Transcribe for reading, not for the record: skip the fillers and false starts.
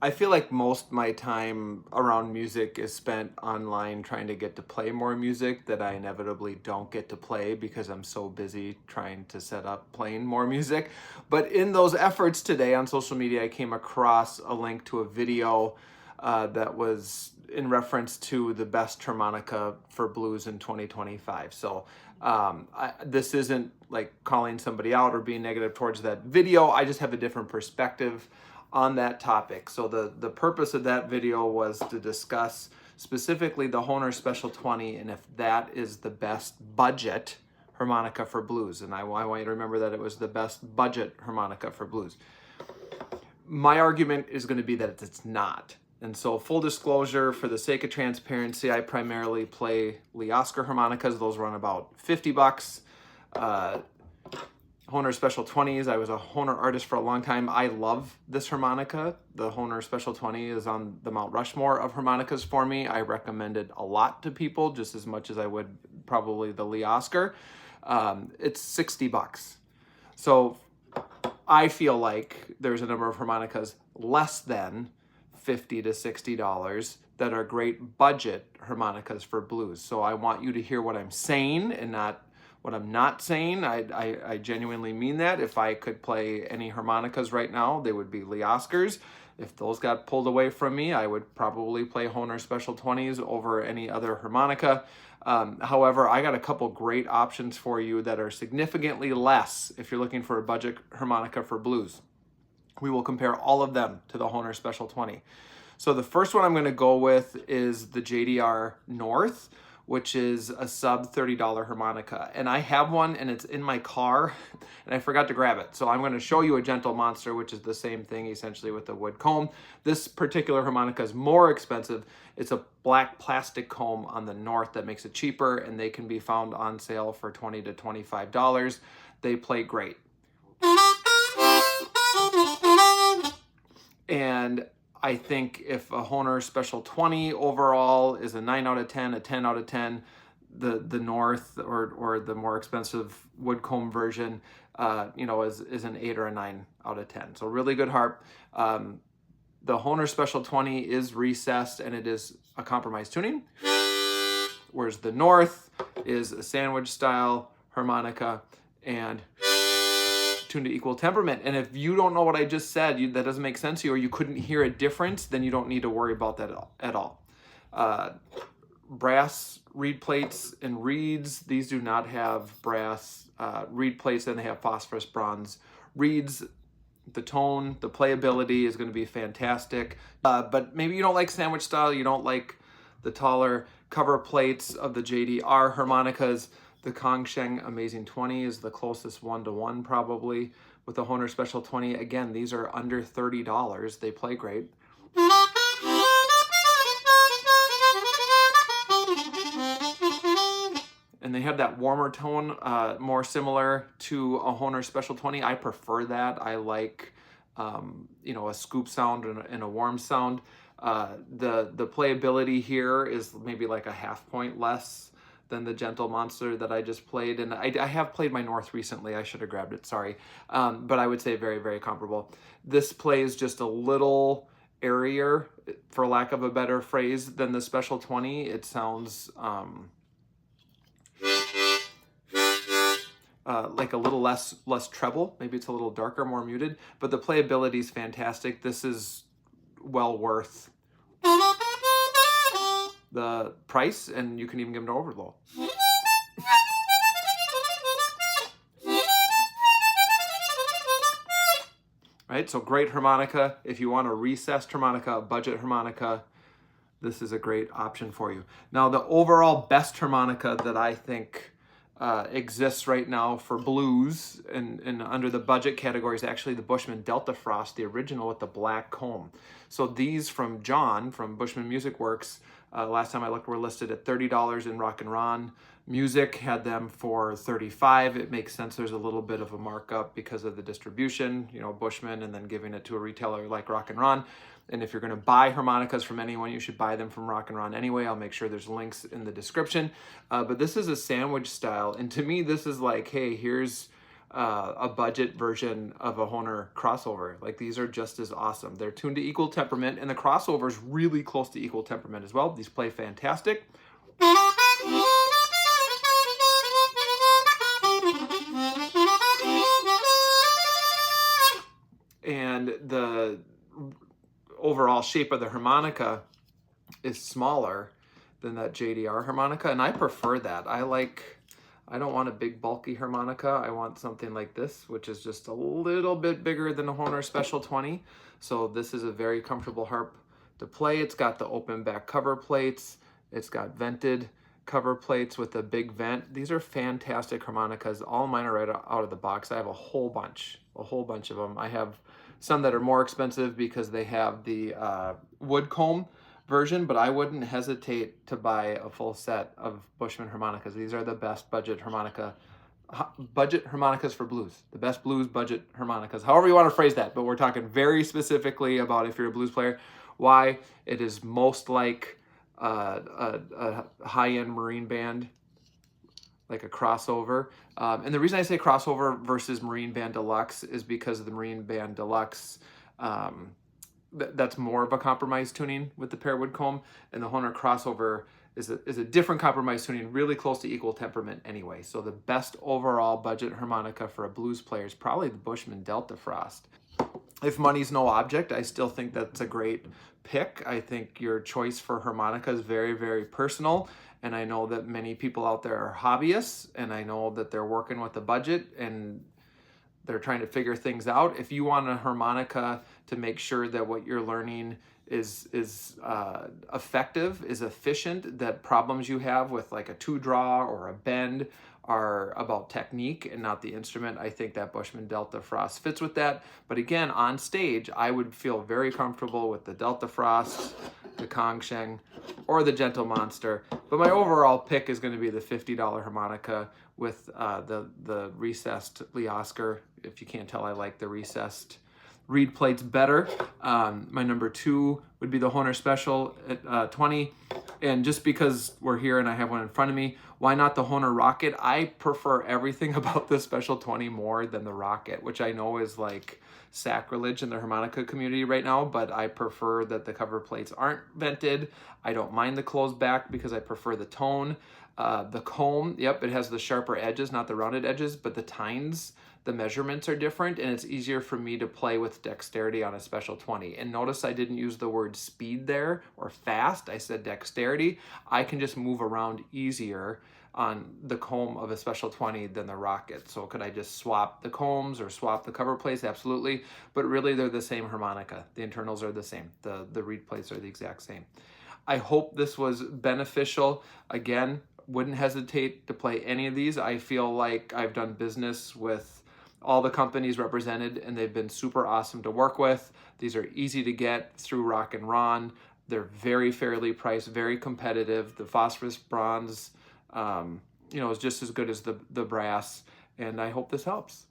I feel like most of my time around music is spent online trying to get to play more music that I inevitably don't get to play because I'm so busy trying to set up playing more music. But in those efforts today on social media, I came across a link to a video that was in reference to the best harmonica for blues in 2025. So this isn't like calling somebody out or being negative towards that video. I just have a different perspective on that topic. So the purpose of that video was to discuss specifically the Hohner Special 20 and if that is the best budget harmonica for blues. And I want you to remember that it was the best budget harmonica for blues. My argument is going to be that it's not. And so full disclosure, for the sake of transparency, I primarily play Lee Oscar harmonicas. Those run about 50 bucks. Hohner Special 20s. I was a Hohner artist for a long time. I love this harmonica. The Hohner Special 20 is on the Mount Rushmore of harmonicas for me. I recommend it a lot to people, just as much as I would probably the Lee Oscar. It's 60 bucks. So I feel like there's a number of harmonicas less than $50 to $60 that are great budget harmonicas for blues. So I want you to hear what I'm saying and not what I'm not saying. I genuinely mean that. If I could play any harmonicas right now, they would be Lee Oscars. If those got pulled away from me, I would probably play Hohner Special 20s over any other harmonica. However, I got a couple great options for you that are significantly less if you're looking for a budget harmonica for blues. We will compare all of them to the Hohner Special 20. So the first one I'm going to go with is the JDR North, which is a sub $30 harmonica. And I have one and it's in my car and I forgot to grab it. So I'm going to show you a Gentle Monster, which is the same thing essentially with the wood comb. This particular harmonica is more expensive. It's a black plastic comb on the North that makes it cheaper, and they can be found on sale for $20 to $25. They play great. And I think if a Hohner Special 20 overall is a 9 out of 10, a 10 out of 10, the North or the more expensive wood comb version, is an 8 or a 9 out of 10. So really good harp. The Hohner Special 20 is recessed and it is a compromise tuning, whereas the North is a sandwich style harmonica and tuned to equal temperament. And if you don't know what I just said, that doesn't make sense to you, or you couldn't hear a difference, then you don't need to worry about that at all. Brass reed plates and reeds, these do not have brass reed plates, and they have phosphorus bronze reeds. The tone, the playability is going to be fantastic. But maybe you don't like sandwich style, you don't like the taller cover plates of the JDR harmonicas. The Kongsheng Amazing 20 is the closest one-to-one probably with the Hohner Special 20. Again, these are under $30. They play great. And they have that warmer tone, more similar to a Hohner Special 20. I prefer that. I like, a scoop sound and a warm sound. The playability here is maybe like a half point less than the Gentle Monster that I just played. And I have played my North recently. I should have grabbed it, sorry. But I would say very, very comparable. This plays just a little airier, for lack of a better phrase, than the Special 20. It sounds like a little less treble. Maybe it's a little darker, more muted. But the playability is fantastic. This is well worth the price, and you can even give them to overload. Right, so great harmonica. If you want a recessed harmonica, a budget harmonica, this is a great option for you. Now, the overall best harmonica that I think exists right now for blues and under the budget category is actually the Bushman Delta Frost, the original with the black comb. So these from John from Bushman Music Works, last time I looked, were listed at $30 in Rock and Ron. Music had them for $35. It makes sense. There's a little bit of a markup because of the distribution, Bushman, and then giving it to a retailer like Rock and Ron. And if you're going to buy harmonicas from anyone, you should buy them from Rock and Ron anyway. I'll make sure there's links in the description. But this is a sandwich style. And to me, this is like, hey, here's a budget version of a Hohner crossover. Like, these are just as awesome. They're tuned to equal temperament, and the crossover is really close to equal temperament as well. These play fantastic. And the overall shape of the harmonica is smaller than that JDR harmonica, and I prefer that. I don't want a big bulky harmonica. I want something like this, which is just a little bit bigger than a Hohner Special 20. So this is a very comfortable harp to play. It's got the open back cover plates. It's got vented cover plates with a big vent. These are fantastic harmonicas. All mine are right out of the box. I have a whole bunch of them. I have some that are more expensive because they have the wood comb version, but I wouldn't hesitate to buy a full set of Bushman harmonicas. These are the best budget harmonicas for blues, the best blues budget harmonicas, however you want to phrase that, but we're talking very specifically about if you're a blues player, why it is most like a high-end marine band, like a crossover. And the reason I say crossover versus Marine Band Deluxe is because of the Marine Band Deluxe, that's more of a compromise tuning with the pearwood comb, and the Hohner crossover is a different compromise tuning, really close to equal temperament anyway. So the best overall budget harmonica for a blues player is probably the Bushman Delta Frost. If money's no object, I still think that's a great pick. I think your choice for harmonica is very, very personal. And I know that many people out there are hobbyists, and I know that they're working with a budget and they're trying to figure things out. If you want a harmonica to make sure that what you're learning is effective, is efficient, that problems you have with like a two draw or a bend are about technique and not the instrument, I think that Bushman Delta Frost fits with that. But again, on stage, I would feel very comfortable with the Delta Frost, the Kongsheng, or the Gentle Monster. But my overall pick is going to be the $50 harmonica with the recessed Lee Oscar. If you can't tell, I like the recessed reed plates better. My number 2 would be the Hohner Special at 20. And just because we're here and I have one in front of me, why not the Hohner Rocket? I prefer everything about the Special 20 more than the Rocket, which I know is like sacrilege in the harmonica community right now, but I prefer that the cover plates aren't vented. I don't mind the closed back because I prefer the tone. The comb, yep, it has the sharper edges, not the rounded edges, but the tines, the measurements are different, and it's easier for me to play with dexterity on a Special 20. And notice I didn't use the word speed there or fast. I said dexterity. I can just move around easier on the comb of a Special 20 than the Rocket. So could I just swap the combs or swap the cover plates? Absolutely. But really, they're the same harmonica. The internals are the same. The reed plates are the exact same. I hope this was beneficial. Again, wouldn't hesitate to play any of these. I feel like I've done business with all the companies represented, and they've been super awesome to work with. These are easy to get through Rock and Ron. They're very fairly priced, very competitive. The phosphorus bronze, is just as good as the brass, and I hope this helps.